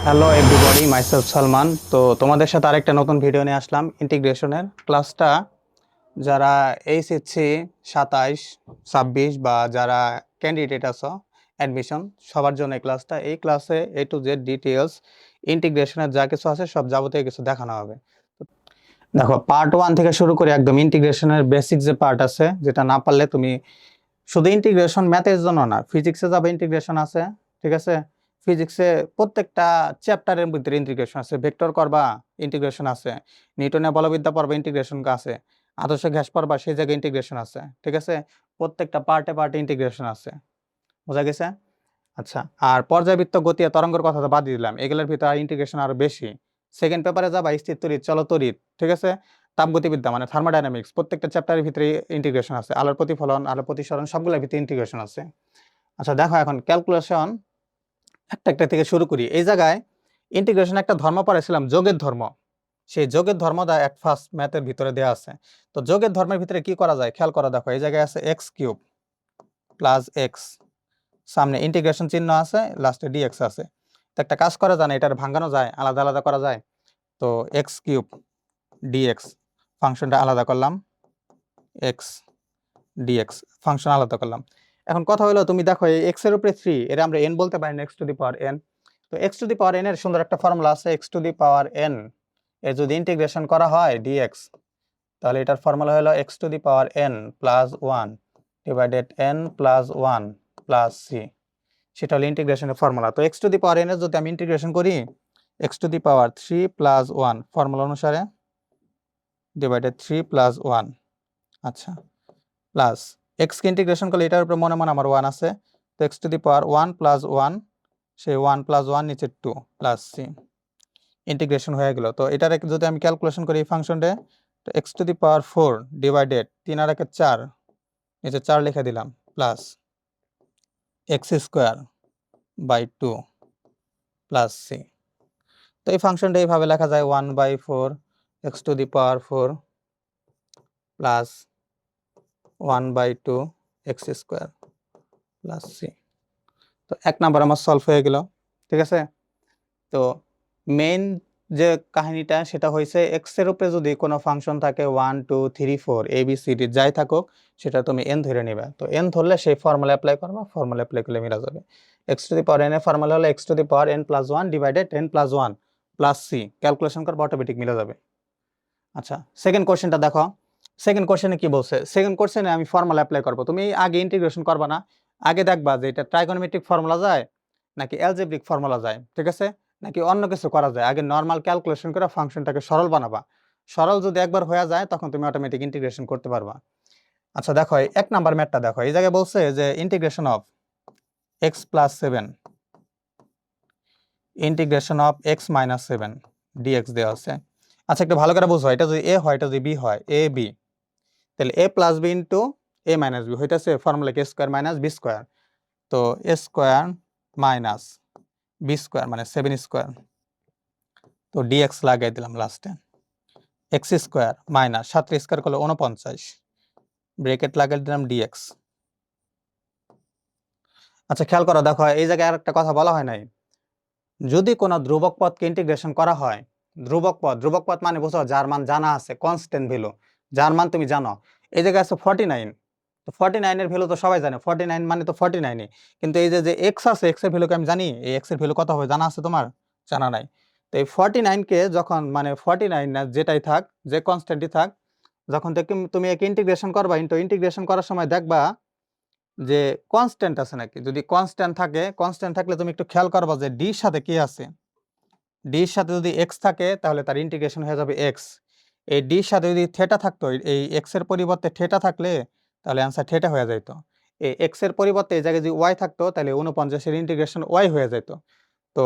Hello everybody, myself Salman. তো তোমাদের সাথে আরেকটা নতুন ভিডিও নিয়ে আসলাম ইন্টিগ্রেশনের ক্লাসটা। যারা এইচএসসি 27-26 বা যারা ক্যান্ডিডেট আছো অ্যাডমিশন, সবার জন্য এই ক্লাসটা। এই ক্লাসে A to Z ডিটেলস ইন্টিগ্রেশনের যা কিছু আছে সব যাবতীয় কিছু দেখানো হবে। দেখো, পার্ট 1 থেকে শুরু করে একদম ইন্টিগ্রেশনের বেসিক যে পার্ট আছে, যেটা না পারলে তুমি শুধু ইন্টিগ্রেশন ম্যাথের জন্য না, ফিজিক্সে যাবে ইন্টিগ্রেশন আছে, ঠিক আছে? ফিজিক্সে প্রত্যেকটা চ্যাপ্টারের ভিতরে ইন্টিগ্রেশন আছে, ভেক্টর করবা ইন্টিগ্রেশন আছে, নিউটনের বলবিদ্যা পড়বা ইন্টিগ্রেশন আছে, আদর্শ গ্যাস পড়বা সেই জায়গায় ইন্টিগ্রেশন আছে, ঠিক আছে? প্রত্যেকটা পার্টে পার্টে ইন্টিগ্রেশন আছে, বোঝা গেছে? আচ্ছা, আর পর্যায়বৃত্ত গতি আর তরঙ্গের কথা তো বাদ দিলাম, এগুলোর ভিতরে ইন্টিগ্রেশন আরো বেশি। সেকেন্ড পেপারে যাবা স্থির তড়িৎ, চল তড়িৎ, ঠিক আছে? তাপগতিবিদ্যা মানে থার্মোডাইনামিক্স, প্রত্যেকটা চ্যাপ্টারের ভিতরে ইন্টিগ্রেশন আছে, আলোর প্রতিফলন, আলোর প্রতিসরণ, সবগুলোর ভিতরে ইন্টিগ্রেশন আছে। আচ্ছা দেখো, এখন ক্যালকুলেশন একটা একটা থেকে শুরু করি। এই জায়গায় ইন্টিগ্রেশন একটা ধর্ম পড়েছিলাম, যোগের ধর্ম। সেই যোগের ধর্মটা এট ফার্স্ট ম্যাথের ভিতরে দেওয়া আছে। তো যোগের ধর্মের ভিতরে কি করা যায় খেয়াল করা, দেখো এই জায়গায় আছে x³ প্লাস এক্স, সামনে ইন্টিগ্রেশন চিহ্ন আছে, লাস্টে ডিএক্স আছে। তো একটা কাজ করা যায় না, এটার ভাঙানো যায়, আলাদা আলাদা করা যায়। তো x³ ডিএক্স ফাংশনটা আলাদা করলাম, এক্স ডিএক্স ফাংশন আলাদা করলাম। এখন কথা হলো, তুমি দেখো এই এক্স এর উপরে 3, এর আমরা n বলতে পারি না, x⁴n। তো x⁴n এর সুন্দর একটা ফর্মুলা আছে, x⁴n এর যদি ইন্টিগ্রেশন করা হয় dx, তাহলে এটার ফর্মুলা হলো x⁴n plus 1 divided n plus 1 plus c। সেটা হলো ইন্টিগ্রেশনের ফর্মুলা। তো x⁴n এর যদি আমি ইন্টিগ্রেশন করি, x⁴3 প্লাস 1 ফর্মুলা অনুসারে ডিভাইডেড 3 প্লাস 1, আচ্ছা, প্লাস এক্স কে ইন্টিগ্রেশন করলে এটার উপরে মনে মনে আমার 1 আছে, তো x⁴1 প্লাস 1, সেই 1 প্লাস 1 নিচে 2 প্লাস c, ইন্টিগ্রেশন হয়ে গেল। তো এটার যদি আমি ক্যালকুলেশন করি এই ফাংশনটা, তো x⁴ ডিভাইডেড 3 আর 1 4, নিচে 4 লিখে দিলাম, plus x² by 2 plus c। তো এই ফাংশনটা এইভাবে লেখা যায় 1/4 x⁴ plus 1/2 x² plus c। তো 1 নাম্বার আমার সলভ হয়ে গেল, ঠিক আছে? তো মেইন যে কাহিনীটা সেটা হয়েছে, এক্স এর উপরে যদি কোনো ফাংশন থাকে 1 2 3 4 ABCD যাই থাকুক, সেটা তুমি n ধরে নেবে। তো n ধরলে সেই ফর্মুলা অ্যাপ্লাই করবা, ফর্মুলা অ্যাপ্লাই করলে মিলা যাবে। x⁴n এর ফর্মুলা হলো x⁴n plus 1 divided n plus 1 plus c, calculation করবা অটোমেটিক মিলা যাবে। আচ্ছা, সেকেন্ড কোশ্চেনটা দেখো। সেকেন্ড কোশ্চেনে কি বলছে? সেকেন্ড কোশ্চেনে আমি ফর্মুলা অ্যাপ্লাই করব। তুমি আগে ইন্টিগ্রেশন করবা না, আগে দেখবা যে এটা ট্রাইগোনোমেট্রিক ফর্মুলা যায় নাকি অ্যালজেব্রিক ফর্মুলা যায়, ঠিক আছে? নাকি অন্য কিছু করা যায়। আগে নর্মাল ক্যালকুলেশন করে ফাংশনটাকে সরল বানাবা। সরল যদি একবার হয়ে যায় তখন তুমি অটোমেটিক ইন্টিগ্রেশন করতে পারবা। আচ্ছা দেখো, এই 1 নাম্বার ম্যাথটা দেখো, এই জায়গায় বলছে যে integration of x plus 7 integration of x minus 7 dx দেওয়া আছে। আচ্ছা, একটু ভালো করে বুঝো, এটা যদি a হয়, এটা যদি b হয়, a b, তাহলে a plus b into a minus b হইতেছে ফর্মুলা কে স্কোয়ার মাইনাস বি স্কোয়ার। তো a square minus b square মানে 7² তো ডিএক্স লাগাই দিলাম লাস্টে, x² মাইনাস 7 স্কোয়ার করলে 49, ব্রেকেট লাগাই দিলাম ডিএক্স। আচ্ছা খেয়াল করো, দেখো এই জায়গায় আর একটা কথা বলা হয় নাই, যদি কোনো ধ্রুবক পদকে ইন্টিগ্রেশন করা হয়, ধ্রুবক পদ মানে বুঝো যার মান জানা আছে, কনস্ট্যান্ট ভ্যালু, যার মান তুমি জানো। এই জায়গায় আছে 49, তো 49 এর ভ্যালু তো সবাই জানে, 49 মানে তো 49ই। কিন্তু এই যে এক্স আছে, এক্স এর ভ্যালুকে আমি জানি, এই এক্স এর ভ্যালু কত হবে জানা আছে তোমার? জানা নাই। তো এই 49 কে যখন মানে 49 না যেটাই থাক, যে কনস্ট্যান্টই থাক, যখন তুমি একে ইন্টিগ্রেশন করবা, ইন্টিগ্রেশন করার সময় দেখবা যে কনস্ট্যান্ট আছে নাকি। যদি কনস্ট্যান্ট থাকে, কনস্ট্যান্ট থাকলে তুমি একটু খেয়াল করবা যে ডি এর সাথে কি আছে। ডি এর সাথে যদি এক্স থাকে তাহলে তার ইন্টিগ্রেশন হয়ে যাবে এক্স। এই ডি এর সাথে যদি থেটা থাকতো, এই এক্স এর পরিবর্তে থেটা থাকলে তাহলে অ্যান্সার থেটা হয়ে যেত। এই এক্স এর পরিবর্তে এই জায়গায় যদি ওয়াই থাকতো তাহলে 49 এর ইন্টিগ্রেশন ওয়াই হয়ে যেত। তো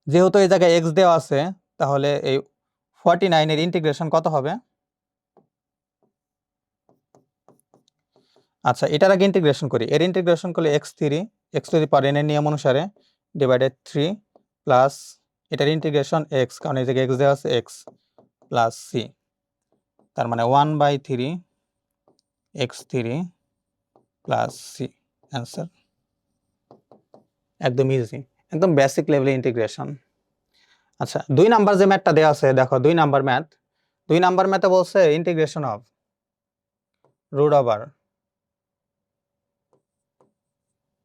যেহেতু এই জায়গায় এক্স দেওয়া আছে, তাহলে এই 49 এর ইন্টিগ্রেশন কত হবে? আচ্ছা, এটার আগে ইন্টিগ্রেশন করি। এর ইন্টিগ্রেশন করলে x3 x⁴n এর নিয়ম অনুসারে ডিভাইডেড 3 প্লাস এটার ইন্টিগ্রেশন x, কারণ এই জায়গায় x দেওয়া আছে, x প্লাস c, তার মানে 1/3 x3 প্লাস c, অ্যান্সার একদম ইজি। একদম বেসিক লেভেলে ইন্টিগ্রেশন। আচ্ছা 2 নাম্বার যে ম্যাথটা দেওয়া আছে দেখো 2 নাম্বার ম্যাথ, 2 নাম্বার ম্যাথে বলছে integration of root over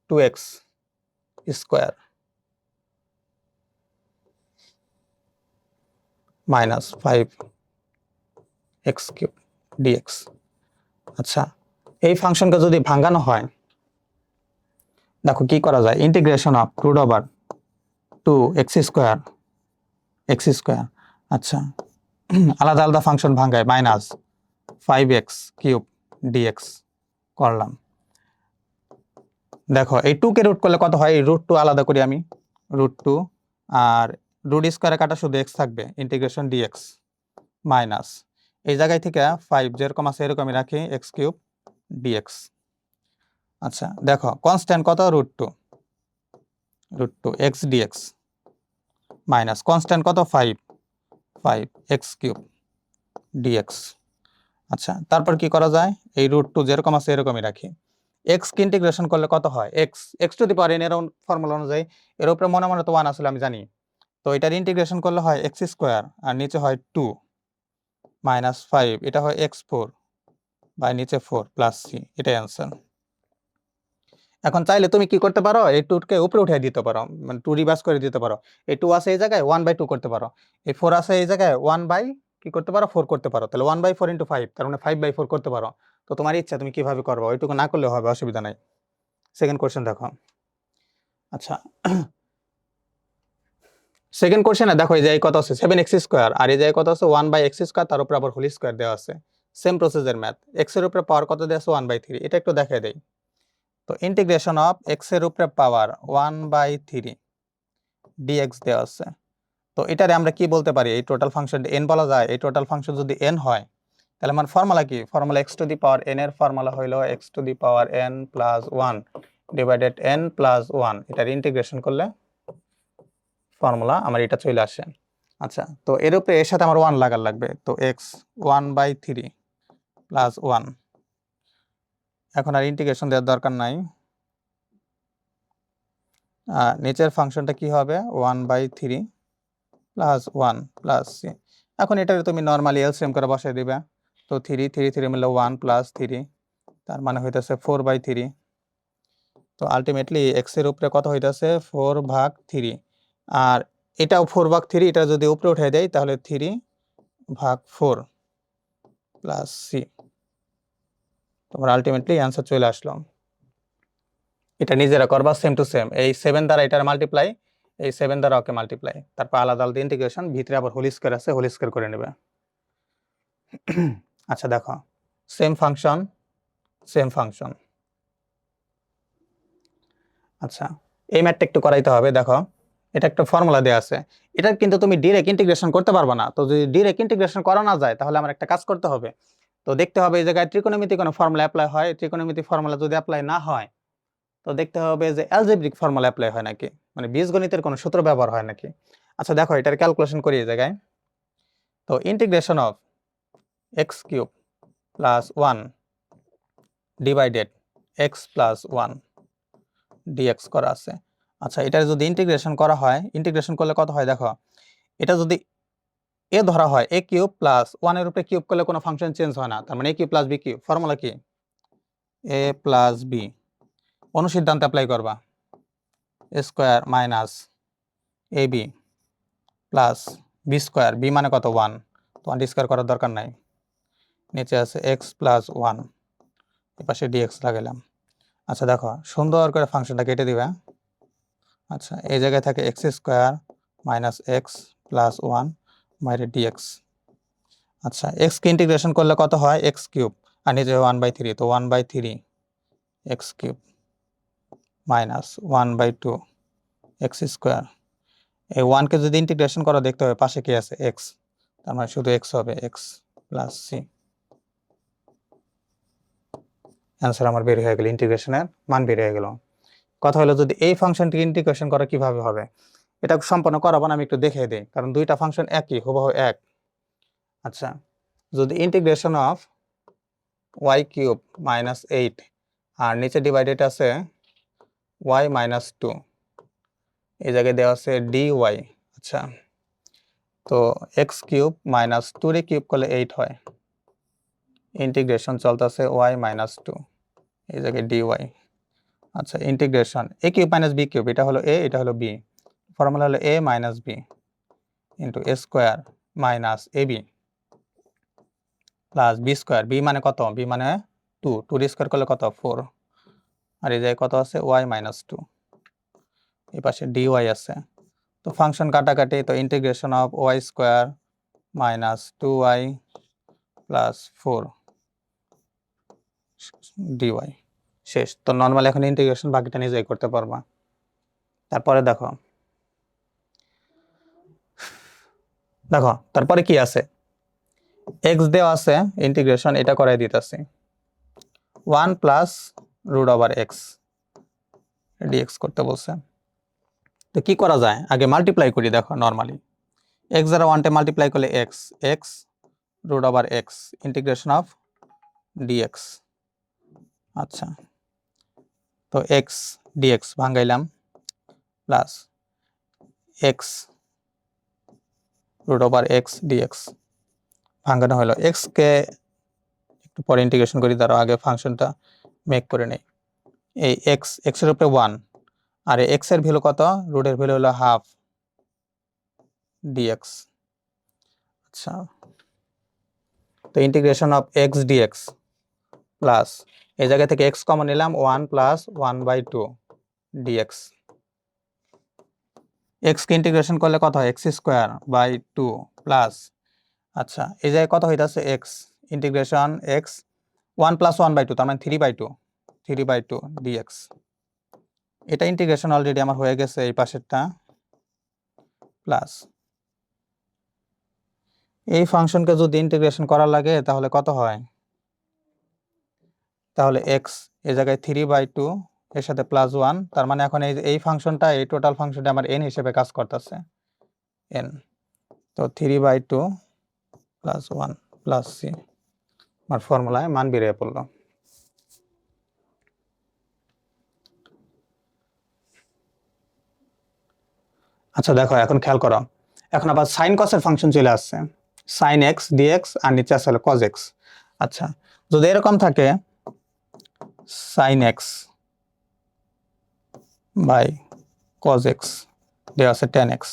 2x square minus 5x cube dx. আচ্ছা এই ফাংশনকে যদি ভাঙানো হয় দেখো কি করা যায়, integration of root over 2x square. আচ্ছা আলাদা আলাদা ফাংশন ভাঙায় মাইনাস 5x কিউব ডিএক্স করলাম। দেখো এই 2 কে রুট করলে কত হয়, এই √2 আলাদা করি আমি, √2 আর রুট স্কোয়ারে কাটা শুধু x থাকবে, ইন্টিগ্রেশন ডিএক্স মাইনাস এই জায়গায় থেকে 5 যেরকম আছে এরকমই রাখি x কিউব ডিএক্স। আচ্ছা দেখো কনস্ট্যান্ট কত, √2 x ডিএক্স মাইনাস কনস্ট্যান্ট কত 5 x কিউব ডিএক্স। আচ্ছা তারপর কি করা যায়, এই √2 যেরকম আছে এরকমই রাখি, x কে ইন্টিগ্রেশন করলে কত হয়, x to the power n এর ফর্মুলা অনুযায়ী এর উপরে মনে মনে তো 1 আসলে আমি জানি, তো এটার ইন্টিগ্রেশন করলে হয় x স্কোয়ার আর নিচে হয় 2 মাইনাস 5, এটা হয় x4 বাই নিচে 4 প্লাস c, এটাই অ্যান্সার। এখন চাইলে তুমি কি করতে পারো, এই 2 কে উপরে উঠিয়ে দিতে পারো, মানে 2 রিভার্স করে দিতে পারো, এই 2 আছে এই জায়গায় 1/2 করতে পারো, এই 4 আছে এই জায়গায় 1 বাই কি করতে পারো 4 করতে পারো, তাহলে 1/4 ইন্টু 5 তার মানে 5/4 করতে পারো। তো তোমার ইচ্ছা তুমি কিভাবে করবে, ওইটুকু না করলেও হবে, অসুবিধা নাই। সেকেন্ড কোশ্চেন দেখো। আচ্ছা সেকেন্ড কোশ্চেনে দেখো এই যে কত আছে 7x স্কোয়ার আর এই যে কত আছে 1/x স্কোয়ার, তার উপরে আবার হোল স্কোয়ার দেওয়া আছে, সেম প্রসেসের ম্যাথ। x এর উপরে পাওয়ার কত দেওয়া আছে 1/3, এটা একটু দেখাই দেই। তো ইন্টিগ্রেশন অফ x এর উপরে পাওয়ার 1/3 dx দেওয়া আছে। তো এটারে আমরা কি বলতে পারি, এই টোটাল ফাংশন n বলা যায়, এই টোটাল ফাংশন যদি n হয় তাহলে আমার ফর্মুলা কি, formula x to the power n এর ফর্মুলা হইলো x to the power n plus 1 divided n plus 1, এটার ইন্টিগ্রেশন করলে ফর্মুলা আমার এটা চলে আসে। আচ্ছা তো এর উপরে এর সাথে আমার 1 লাগার লাগবে, তো x 1/3 প্লাস 1, এখন আর ইন্টিগ্রেশন দেওয়ার দরকার নাই, নিচের ফাংশনটা কি হবে 1/3 প্লাস 1 প্লাস c। এখন এটারে তুমি নর্মালি এলসিএম করে বসাই দিবে, তো 3 3 3 মিলে 1 প্লাস 3, তার মানে হইতেছে 4/3। তো আলটিমেটলি x এর উপরে কত হইতেছে 4/3, আর এটাও 4/3, এটা যদি উপরে উঠে দেয় তাহলে 3/4 প্লাস c, তোমার আলটিমেটলি অ্যান্সার চলে আসলো। এটা নিজেরা করবা সেম টু সেম, এই 7 দ্বারা এটার মাল্টিপ্লাই, এই 7 দ্বারা ওকে মাল্টিপ্লাই, তারপর আলাদা আলাদা ইন্টিগ্রেশন, ভিতরে আবার হোল স্কয়ার আছে, হোল স্কয়ার করে নেবে। আচ্ছা দেখো সেম ফাংশন সেম ফাংশন। আচ্ছা এই ম্যাথটা একটু করাইতে হবে, দেখো এটা একটা ফর্মুলা দেওয়া আছে, এটা কিন্তু তুমি ডিরেক্ট ইন্টিগ্রেশন করতে পারবে না, তো যদি ডিরেক্ট ইন্টিগ্রেশন করা না যায় তাহলে আমার একটা কাজ করতে হবে, তো দেখতে হবে এই জায়গায় ত্রিকোণমিতি কোনো ফর্মুলা অ্যাপ্লাই হয়, ত্রিকোণমিতি ফর্মুলা যদি অ্যাপ্লাই না হয় তো দেখতে হবে যে অ্যালজেব্রিক ফর্মুলা অ্যাপ্লাই হয় নাকি, মানে বীজগণিতের কোনো সূত্র ব্যবহার হয় নাকি। আচ্ছা দেখো এটার ক্যালকুলেশন করি এই জায়গায়, তো integration of x cube plus 1 divided x plus 1 dx করা আছে। আচ্ছা এটার যদি ইন্টিগ্রেশন করা হয়, ইন্টিগ্রেশন করলে কত হয় দেখো, এটা যদি এ ধরা হয় এ কিউব প্লাস 1 এর উপরে কিউব করলে কোনো ফাংশন চেঞ্জ হয় না, তার মানে a cube plus b cube, formula কি এ প্লাস বি, অনুসিদ্ধান্ত অ্যাপ্লাই করবা, a square minus a b plus b square, b মানে কত 1, তো 1 স্কোয়ার করার দরকার নাই, নিচে আছে এক্স প্লাস 1, এপাশে ডিএক্স লাগাইলাম। আচ্ছা দেখো সুন্দর করে ফাংশনটা কেটে দিবে। আচ্ছা এই জায়গায় থাকে x square minus x plus 1 বাইরে ডিএক্স। আচ্ছা এক্স কে ইন্টিগ্রেশন করলে কত হয় এক্স কিউব, আর নিচে 1/3, তো 1/3 x cube minus 1/2 x square. এই 1 কে যদি ইন্টিগ্রেশন করো দেখতে হবে পাশে কি আছে এক্স, তার মানে শুধু এক্স হবে, এক্স প্লাস সি। অ্যান্সার আমার বের হয়ে গেল, ইন্টিগ্রেশনের মান বের হয়ে গেল। কথা হলো যদি এই ফাংশনটিকে ইন্টিগ্রেশন করা কিভাবে হবে, এটা সম্পন্ন করাবো না, আমি একটু দেখিয়ে দিই, কারণ দুইটা ফাংশন একই, হুবহু এক। আচ্ছা যদি integration of y cube minus 8 আর নিচে ডিভাইডেড আছে ওয়াই মাইনাস 2, এই জায়গায় দেওয়া আছে dy। আচ্ছা, তো এক্স কিউব মাইনাস 2 রে কিউব করলে 8 হয়, ইন্টিগ্রেশন চলতেছে y মাইনাস 2, এই জায়গায় dy। আচ্ছা, integration a cube minus b cube, এটা হলো এ, এটা হলো বি, ফর্মুলা হলো a minus b into a square minus a b plus b square, b মানে কত, বি মানে 2, 2 স্কোয়ার করলে কত 4, আর এই জায়গায় কত আছে y মাইনাস 2, এই পাশে dy আছে। তো ফাংশন কাটাকাটি, তো integration of y square minus 2y plus 4 dy শেষ। তো নর্মাল এখন ইন্টিগ্রেশন বাকিটা নিজেই করতে পারবা। তারপরে দেখো দেখো তারপরে কি আছে, এক্স দেওয়া আছে, ইন্টিগ্রেশন এটা করাই দিতেছি 1 plus root over x dx করতে বলছে। তো কি করা যায়, আগে মাল্টিপ্লাই করি। দেখো নর্মালি এক্স দ্বারা 1 টে মাল্টিপ্লাই করলে x, x root over x integration of dx. আচ্ছা, তো এক্স ডিএক্স ভাঙাইলাম plus x root over x dx ভাঙানো হলো। এক্স কে একটু পরে ইন্টিগ্রেশন করি, তার আগে ফাংশনটা মেক করে নেই। এই এক্স, এক্সের উপরে 1, আর এক্স এর ভ্যালু কত, রুটের ভ্যালু হলো হাফ ডিএক্স। আচ্ছা, তো integration of x dx plus এই জায়গা থেকে এক্স কমন নিলাম 1 প্লাস 1/2 ডিএক্স। এক্স কে ইন্টিগ্রেশন করলে কত হয়, এক্স স্কোয়ার বাই 2 প্লাস, আচ্ছা এই জায়গায় কত হইতাছে এক্স, ইন্টিগ্রেশন এক্স 1 প্লাস 1/2 তার মানে 3/2 ডিএক্স। এটা ইন্টিগ্রেশন অলরেডি আমার হয়ে গেছে এই পাশেরটা, প্লাস এই ফাংশনকে যদি ইন্টিগ্রেশন করা লাগে তাহলে কত হয়, তাহলে এক্স এই জায়গায় 3/2 এর সাথে প্লাস 1, তার মানে এখন এই ফাংশনটা, এই টোটাল ফাংশনটা আমার এন হিসেবে কাজ করতেছে, এন। তো 3/2 প্লাস 1 প্লাস সি, আমার ফর্মুলায় মান বেরিয়ে পড়লো। আচ্ছা দেখো এখন খেয়াল করো, এখন আবার সাইন কসের ফাংশন চলে আসছে, সাইন এক্স ডিএক্স আর নিচে আসলে কজ এক্স। আচ্ছা, যদি এরকম থাকে sine x by cos x দেওয়া আছে টেন এক্স।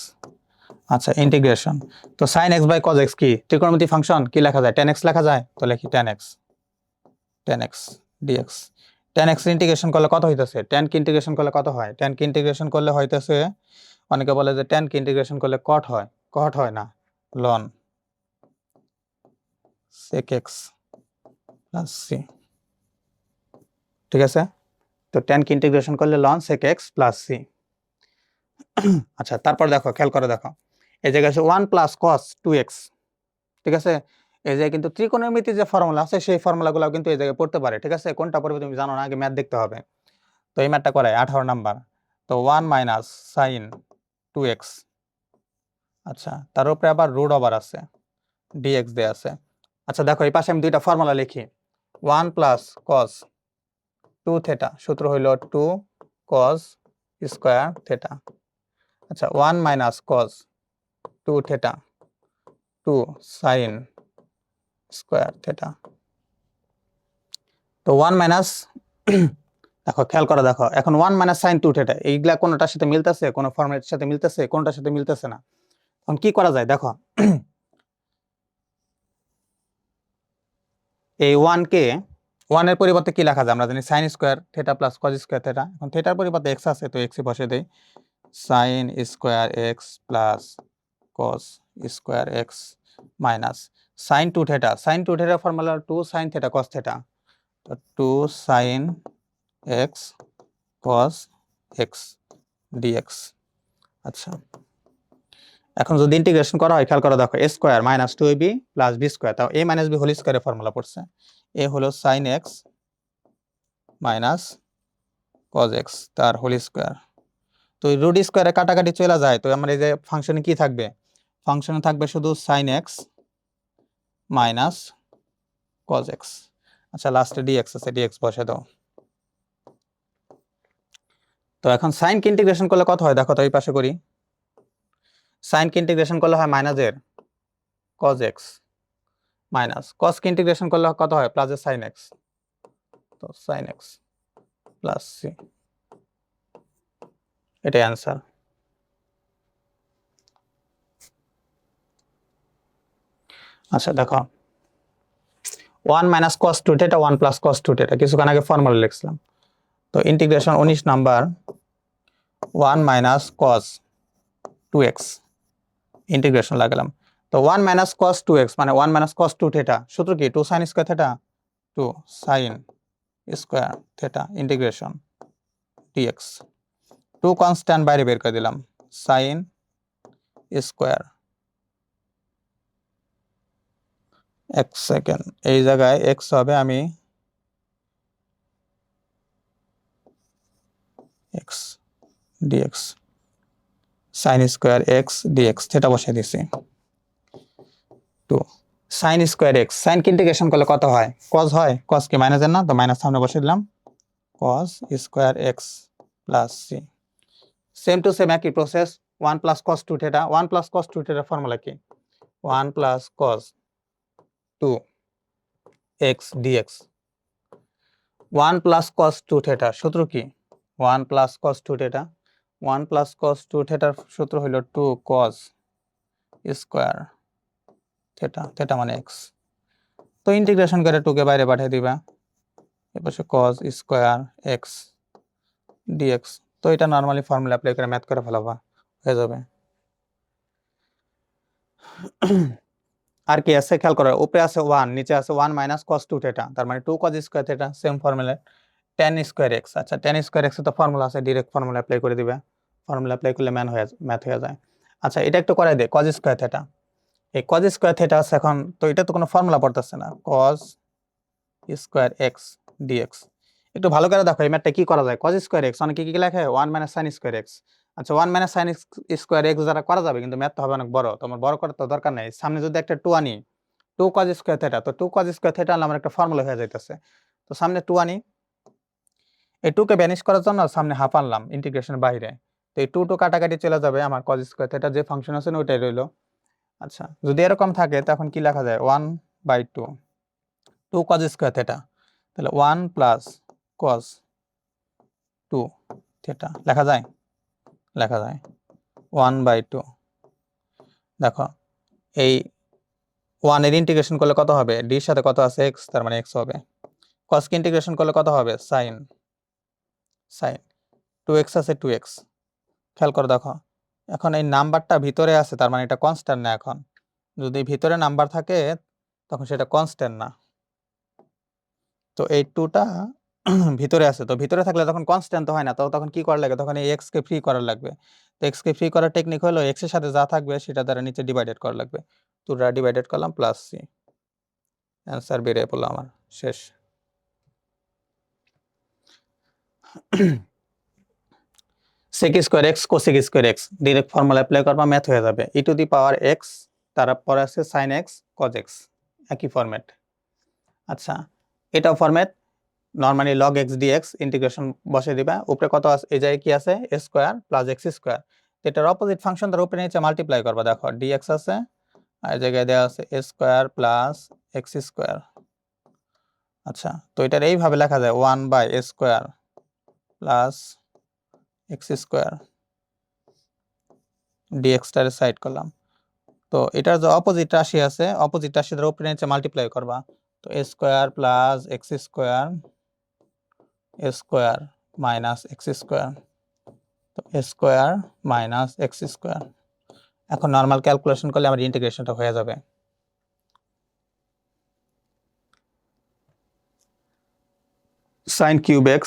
আচ্ছা, ইন্টিগ্রেশন, তো sine x by cos x কি ত্রিকোণমিতি ফাংশন, কি লেখা যায়, টেন এক্স লেখা যায়, তো লিখি tan x dx. Tan x integration করলে কত হইতেছে, টেন কি ইন্টিগ্রেশন করলে কত হয়, টেন কি ইন্টিগ্রেশন করলে হইতেছে, অনেকে বলে যে টেন কি ইন্টিগ্রেশন করলে কট হয়, কট হয় না, ln sec x plus c. ঠিক আছে, তো টেন কি ইন্টিগ্রেশন করলে ln sec x plus c. আচ্ছা, তারপর দেখো খেয়াল করে দেখো, এই জায়গায় আছে 1 প্লাস কস 2x। ঠিক আছে, এই জায়গায় কিন্তু ত্রিকোণমিতির যে ফর্মুলা আছে সেই ফর্মুলাগুলো কিন্তু এই জায়গায় পড়তে পারে। ঠিক আছে, কোনটা পড়বে তুমি জানো না, আগে ম্যাথ দেখতে হবে। তো এই ম্যাথটা করাই 18 নাম্বার। তো 1 মাইনাস সাইন 2x, আচ্ছা তার উপরে আবার রুট ওভার আছে dx দেয়া আছে। আচ্ছা দেখো এই পাশে আমি দুইটা ফর্মুলা লিখি, 1 প্লাস কস 2 থেটা, সূত্র হইল 2 কস স্কোয়ার থেটা। আচ্ছা 1 মাইনাস কস 2 থেটা 2 সাইন স্কোয়ার থেটা। তো 1 মাইনাস দেখো খেয়াল করে দেখো, এখন 1 মাইনাস সাইন 2 থেটা এইগুলা কোনটার সাথে মিলতেছে, কোন ফর্মের সাথে মিলতেছে, কোনটার সাথে মিলতেছে না। এখন কি করা যায় দেখো, এই 1 কে 1 এর পরিবর্তে কি লেখা যায়, আমরা জানি sine square theta plus cos square theta. এখন থেটার পরিবর্তে এক্স আছে, তো এক্স বসে দেই, sine square x plus cos square x minus sine 2 theta, sine 2 theta formula 2 sine theta cos theta, তো 2 sine x cos x dx. আচ্ছা, এখন যদি ইন্টিগ্রেশন করা হয় খেয়াল করে দেখো, a square minus 2ab plus b square, তাও এ মাইনাস বি হোল স্কোয়ারের ফর্মুলা পড়ছে, এ হলো sine x minus cos x তার হোল স্কোয়ার। তো রুট স্কোয়ারে কাটাকাটি চলে যায়, তো আমার এই যে ফাংশনে কি থাকবে, ফাংশনে থাকবে শুধু sine x minus cos x. আচ্ছা লাস্টে ডিএক্স আছে, ডিএক্স বসে দাও। তো এখন সাইন কে ইন্টিগ্রেশন করলে কত হয় দেখো তো, এই পাশে করি। সাইন কে ইন্টিগ্রেশন করলে হয় মাইনাসের কজ এক্স, মাইনাস কস কে ইন্টিগ্রেশন করলে কত হয় প্লাসের সাইন এক্স, তো সাইন এক্স প্লাস সি, এটাই অ্যান্সার। আচ্ছা দেখো, 1 minus cos two theta 1 plus cos two theta কিছুক্ষণ আগে ফর্মুলা লিখছিলাম। তো integration 19 number 1 minus cos 2x integration লাগালাম। তো 1 মাইনাস কস 2x মানে 1 মাইনাস কস 2 থিটা, সূত্র কি 2 sine square theta 2 sine square theta integration dx। 2 constant বাইরে বের করে দিলাম, সাইন স্কয়ার, এক সেকেন্ড, এই জায়গায় x হবে, আমি x dx sine square x dx theta বসিয়ে দিছি। 2 সাইন স্কয়ার x, সাইন কে ইন্টিগ্রেশন করলে কত হয় cos হয়, cos কি মাইনাসের না, তো মাইনাস সামনে বসিয়ে দিলাম, cos square x plus c। Same to same একই process, 1 plus cos 2 theta, 1 plus cos 2 থিটার ফর্মুলা কি 1 plus cos 2 x dx। 1 plus cos 2 theta সূত্র কি 1 plus cos 2 theta, 1 plus cos 2 থিটার সূত্র হলো 2 cos স্কয়ার থিটা, থিটা মানে x। তো ইন্টিগ্রেশন করে 2 কে বাইরে পাঠিয়ে দিবা, এপাশে cos স্কয়ার x dx। তো এটা নরমালি ফর্মুলা অ্যাপ্লাই করে ম্যাথ করে ফেলাবা, হয়ে যাবে। আর কি আছে খেয়াল করো, উপরে আছে 1, নিচে আছে 1 মাইনাস cos 2 থিটা, তার মানে 2 cos square theta, same formula tan square x। আচ্ছা tan স্কয়ার x এর তো ফর্মুলা আছে, ডাইরেক্ট ফর্মুলা অ্যাপ্লাই করে দিবে, ফর্মুলা অ্যাপ্লাই করলে ম্যাথ হয়ে যায়। আচ্ছা এটা একটু করাই দে, cos স্কয়ার থিটা, এই cos স্কয়ার থিটা আছে এখন, তো এটা তো কোনো ফর্মুলা পড়তেছে না, cos স্কয়ার x dx। একটু ভালো করে দেখো এই ম্যাথটা কি করা যায়, cos স্কয়ার x অনেকে কি লেখে 1 মাইনাস sin স্কয়ার x। আচ্ছা 1 মাইনাস sin স্কয়ার x দ্বারা করা যাবে, কিন্তু ম্যাথটা হবে অনেক বড়, তোমার বড় করার তো দরকার নেই। সামনে যদি একটা 2 আনি, 2 cos স্কয়ার থিটা, তো 2 cos স্কয়ার থিটা আমার একটা ফর্মুলা হয়ে যাইতেছে। তো সামনে 2 আনি, এই 2 কে ভ্যানিশ করার জন্য সামনে হাফ আনলাম ইন্টিগ্রেশনের বাইরে, তো এই 2 কাটাকাটি চলে যাবে, আমার cos স্কয়ার থিটা যে ফাংশন আছে ওইটাই রইলো। আচ্ছা যদি এরকম থাকে তখন কি লেখা যায় 1/2 2 cos স্কয়ার থিটা, তাহলে 1 প্লাস cos 2 থিটা লেখা যায়, লেখা যায় 1/2। দেখো এই 1 এর ইন্টিগ্রেশন করলে কত হবে, d এর সাথে কত আছে x, তার মানে x হবে। cos কে ইন্টিগ্রেশন করলে কত হবে sin, sin 2x আছে 2x। খেয়াল করে দেখো, এখন এই নাম্বারটা ভিতরে আছে, তার মানে এটা কনস্ট্যান্ট না। এখন যদি ভিতরে নাম্বার থাকে তখন সেটা কনস্ট্যান্ট না, তো এই 2টা ভিতরে আছে, তো ভিতরে থাকলে তখন কনস্ট্যান্ট তো হয় না, তো তখন কি করা লাগে, তখন এই x কে ফ্রি করা লাগবে। তো x কে ফ্রি করার টেকনিক হলো x এর সাথে যা থাকবে সেটা দ্বারা নিচে ডিভাইডেড করা লাগবে, 2 দ্বারা ডিভাইডেড করলাম প্লাস c, অ্যান্সার বেরিয়ে পড়লো আমার, শেষ। sec square x cosec square x direct formula apply করবা, ম্যাথ হয়ে যাবে। e to the power x, তারপরে আছে sin x cos x, একই ফরম্যাট। আচ্ছা এটা format normally log x dx integration বসে দিবা, উপরে কত আছে, এই জায়গায় কি আছে a square plus x square, এটার অপোজিট ফাংশন তার উপরে নিচে মাল্টিপ্লাই করবা, দেখো dx আছে আর এই জায়গায় দেওয়া আছে a square plus x square. আচ্ছা তো এটার এইভাবে লেখা যায় 1/a square plus x square, dx টার সাইড করলাম। তো এটার যে অপোজিট রাশি আছে, অপোজিট রাশির উপরে নিচে মাল্টিপ্লাই করবা, তো a square plus x square, a square minus x square, তো a square minus x square. এখন নরমাল ক্যালকুলেশন করলে আমার ইন্টিগ্রেশনটা হয়ে যাবে। sin cube x